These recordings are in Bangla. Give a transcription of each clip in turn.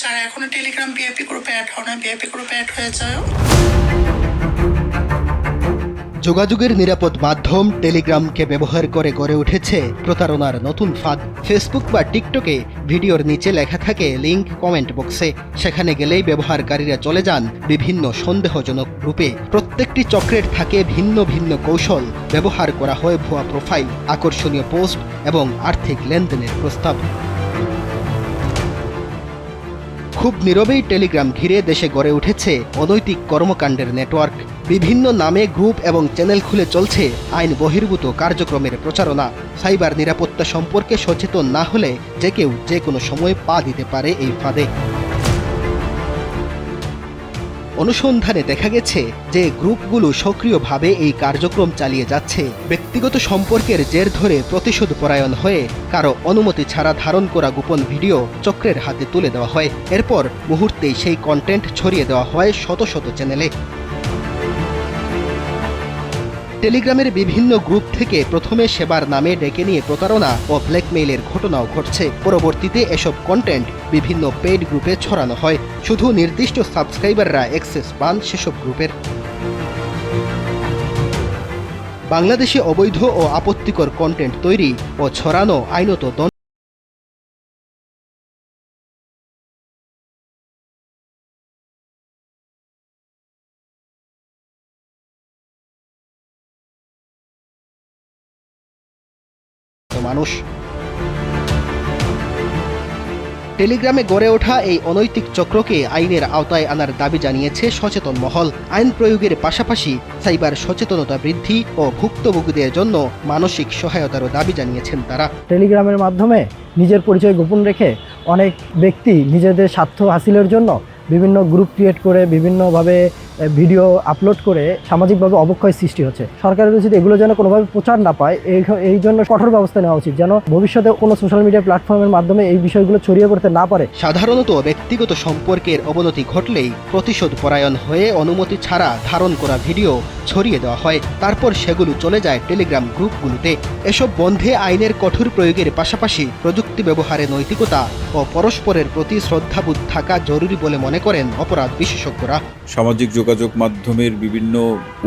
যারা এখনো টেলিগ্রাম ভিআইপি গ্রুপে অ্যাড হও না, ভিআইপি গ্রুপে অ্যাড হয়ে যাও। যোগাযোগের নিরাপদ মাধ্যম টেলিগ্রামকে ব্যবহার করে গড়ে উঠেছে প্রতারণার নতুন ফাঁদ। ফেসবুক বা টিকটকে ভিডিওর নিচে লেখা থাকে লিংক কমেন্ট বক্সে। সেখানে গেলেই ব্যবহারকারীরা চলে যান বিভিন্ন সন্দেহজনক গ্রুপে। প্রত্যেকটি চক্রের থাকে ভিন্ন ভিন্ন কৌশল। ব্যবহার করা হয় ভুয়া প্রোফাইল, আকর্ষণীয় পোস্ট এবং আর্থিক লেনদেনের প্রস্তাব। খুব নীরবেই টেলিগ্রাম ঘিরে দেশে গড়ে উঠেছে অনৈতিক কর্মকাণ্ডের নেটওয়ার্ক। বিভিন্ন নামে গ্রুপ এবং চ্যানেল খুলে চলছে আইন বহির্ভূত কার্যক্রমের প্রচারণা। সাইবার নিরাপত্তা সম্পর্কে সচেতন না হলে যে কেউ যে কোনো সময় পা দিতে পারে এই ফাঁদে। অনুসন্ধানে দেখা গেছে যে গ্রুপগুলো সক্রিয়ভাবে এই কার্যক্রম চালিয়ে যাচ্ছে। ব্যক্তিগত সম্পর্কের জের ধরে প্রতিশোধ পরায়ণ হয়ে কারো অনুমতি ছাড়া ধারণ করা গোপন ভিডিও চক্রের হাতে তুলে দেওয়া হয়। এরপর মুহূর্তেই সেই কন্টেন্ট ছড়িয়ে দেওয়া হয় শত শত চ্যানেলে। টেলিগ্রামের বিভিন্ন গ্রুপ থেকে প্রথমে সেবার নামে ডেকে নিয়ে প্রতারণা ও ব্ল্যাকমেইলের ঘটনাও ঘটছে। পরবর্তীতে এসব কন্টেন্ট বিভিন্ন পেইড গ্রুপে ছড়ানো হয়। শুধু নির্দিষ্ট সাবস্ক্রাইবাররা অ্যাক্সেস পান সেসব গ্রুপের। বাংলাদেশে অবৈধ ও আপত্তিকর কন্টেন্ট তৈরি ও ছড়ানো আইনত মানুষ। টেলিগ্রামে গড়ে ওঠা এই অনৈতিক চক্রকে আইনের আওতায় আনার দাবি জানিয়েছে সচেতন মহল। আইন প্রয়োগের পাশাপাশি সাইবার সচেতনতা বৃদ্ধি ও ভুক্তভোগীদের জন্য মানসিক সহায়তারও দাবি জানিয়েছেন তারা। টেলিগ্রামের মাধ্যমে নিজের পরিচয় গোপন রেখে অনেক ব্যক্তি নিজেদের স্বার্থ হাসিলের জন্য বিভিন্ন গ্রুপ ক্রিয়েট করে বিভিন্নভাবে ভিডিও আপলোড করে সামাজিকভাবে অবক্ষয় সৃষ্টি হচ্ছে। সরকারের উচিত এগুলো যেন কোনোভাবে প্রচার না পায়, এই জন্য কঠোর ব্যবস্থা নেওয়া উচিত, যেন ভবিষ্যতে কোনো সোশ্যাল মিডিয়া প্ল্যাটফর্মের মাধ্যমে এই বিষয়গুলো ছড়িয়ে পড়তে না পারে। সাধারণত ব্যক্তিগত সম্পর্কের অবনতি ঘটলেই প্রতিশোধ পরায়ণ হয়ে অনুমতি ছাড়া ধারণ করা ভিডিও ছড়িয়ে দেওয়া হয়। তারপর সেগুলো চলে যায় টেলিগ্রাম গ্রুপগুলোতে। এসব বন্ধে আইনের কঠোর প্রয়োগের পাশাপাশি প্রযুক্তি ব্যবহারে নৈতিকতা ও পরস্পরের প্রতি শ্রদ্ধাবোধ থাকা জরুরি বলে মনে করেন অপরাধ বিশেষজ্ঞরা। সামাজিক যোগাযোগ মাধ্যমের বিভিন্ন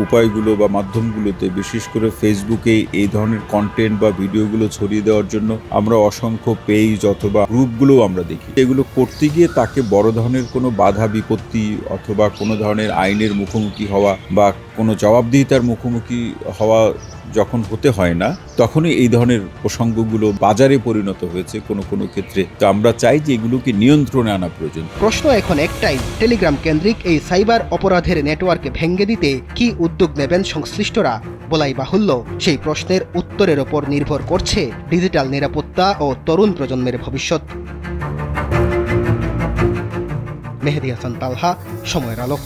উপায়গুলো বা মাধ্যমগুলোতে, বিশেষ করে ফেসবুকে এই ধরনের কন্টেন্ট বা ভিডিওগুলো ছড়িয়ে দেওয়ার জন্য আমরা অসংখ্য পেজ অথবা গ্রুপগুলো আমরা দেখি। এগুলো করতে গিয়ে তাকে বড় ধরনের কোনো বাধা বিপত্তি অথবা কোনো ধরনের আইনের মুখোমুখি হওয়া বা কোনো জবাবদিহিতার মুখোমুখি হওয়া যখন হতে হয় না, তখনই এই ধরনের প্রসঙ্গগুলো বাজারে পরিণত হয়েছে কোনো কোনো ক্ষেত্রে। তো আমরা চাই যে এগুলোকে নিয়ন্ত্রণে আনা প্রয়োজন। প্রশ্ন এখন একটাই, টেলিগ্রাম কেন্দ্রিক এই সাইবার অপরাধের নেটওয়ার্কে ভেঙে দিতে কি উদ্যোগ নেবেন সংশ্লিষ্টরা? বলাই বাহুল্য, সেই প্রশ্নের উত্তরের ওপর নির্ভর করছে ডিজিটাল নিরাপত্তা ও তরুণ প্রজন্মের ভবিষ্যৎ। মেহেদী হাসান তালহা, সময়ের আলো।